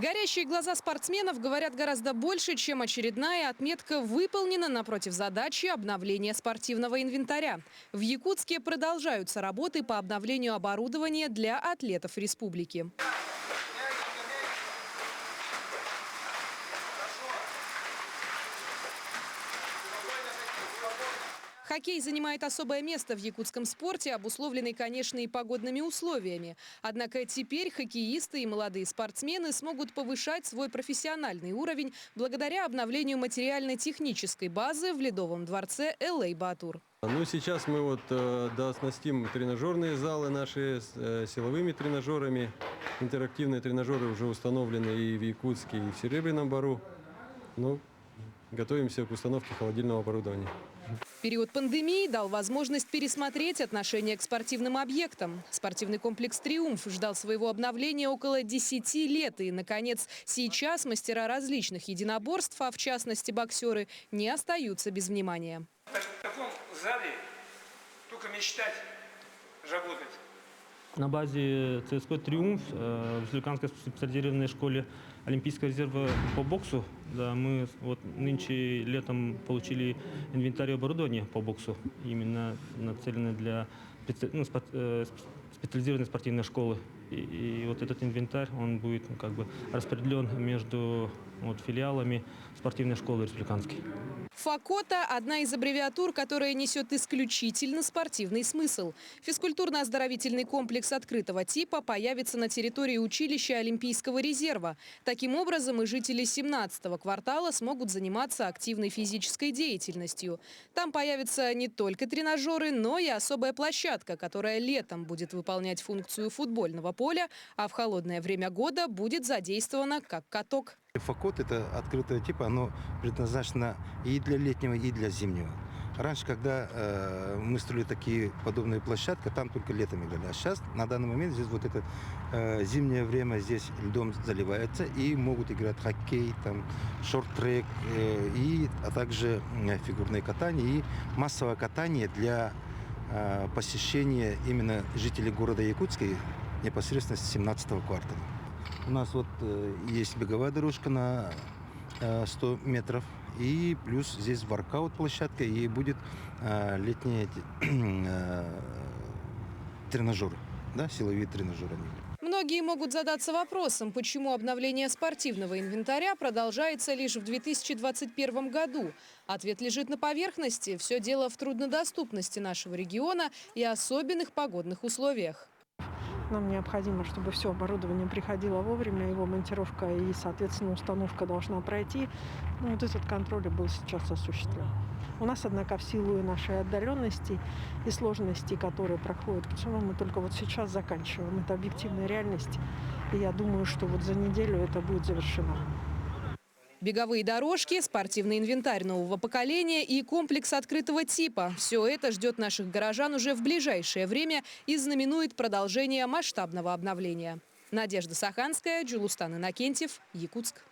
Горящие глаза спортсменов говорят гораздо больше, чем очередная отметка выполнена напротив задачи обновления спортивного инвентаря. В Якутске продолжаются работы по обновлению оборудования для атлетов республики. Хоккей занимает особое место в якутском спорте, обусловленный, конечно, и погодными условиями. Однако теперь хоккеисты и молодые спортсмены смогут повышать свой профессиональный уровень благодаря обновлению материально-технической базы в Ледовом дворце LA Батур. Ну, сейчас мы дооснастим тренажерные залы наши силовыми тренажерами. Интерактивные тренажеры уже установлены и в Якутске, и в Серебряном Бору. Ну, готовимся к установке холодильного оборудования. Период пандемии дал возможность пересмотреть отношение к спортивным объектам. Спортивный комплекс «Триумф» ждал своего обновления около 10 лет. И, наконец, сейчас мастера различных единоборств, а в частности боксеры, не остаются без внимания. В таком зале только мечтать работать. На базе ЦСКА «Триумф» в Республиканской специализированной школе Олимпийского резерва по боксу, да, мы нынче летом получили инвентарь и оборудование по боксу, именно нацеленное для специализированной спортивной школы. И вот этот инвентарь, он будет распределен между филиалами спортивной школы республиканской. ФАКОТА – одна из аббревиатур, которая несет исключительно спортивный смысл. Физкультурно-оздоровительный комплекс открытого типа появится на территории училища Олимпийского резерва. Таким образом, и жители 17-го квартала смогут заниматься активной физической деятельностью. Там появятся не только тренажеры, но и особая площадка, которая летом будет выполнять функцию футбольного поля, а в холодное время года будет задействована как каток. ФАКОТ – это открытого типа, оно предназначено и для летнего, и для зимнего. Раньше, когда мы строили такие подобные площадки, там только летом играли. А сейчас, на данный момент, здесь зимнее время здесь льдом заливается, и могут играть хоккей, там, шорт-трек, а также фигурное катание и массовое катание для посещения именно жителей города Якутска, непосредственно с 17-го квартала. У нас есть беговая дорожка на 100 метров, и плюс здесь воркаут-площадка, и будет летние тренажеры, да, силовые тренажеры. Многие могут задаться вопросом, почему обновление спортивного инвентаря продолжается лишь в 2021 году. Ответ лежит на поверхности. Все дело в труднодоступности нашего региона и особенных погодных условиях. Нам необходимо, чтобы все оборудование приходило вовремя, его монтировка и, соответственно, установка должна пройти. Этот контроль был сейчас осуществлен. У нас, однако, в силу нашей отдаленности и сложностей, которые проходят, мы только сейчас заканчиваем. Это объективная реальность. И я думаю, что за неделю это будет завершено. Беговые дорожки, спортивный инвентарь нового поколения и комплекс открытого типа. Все это ждет наших горожан уже в ближайшее время и знаменует продолжение масштабного обновления. Надежда Саханская, Джулустан Иннокентьев, Якутск.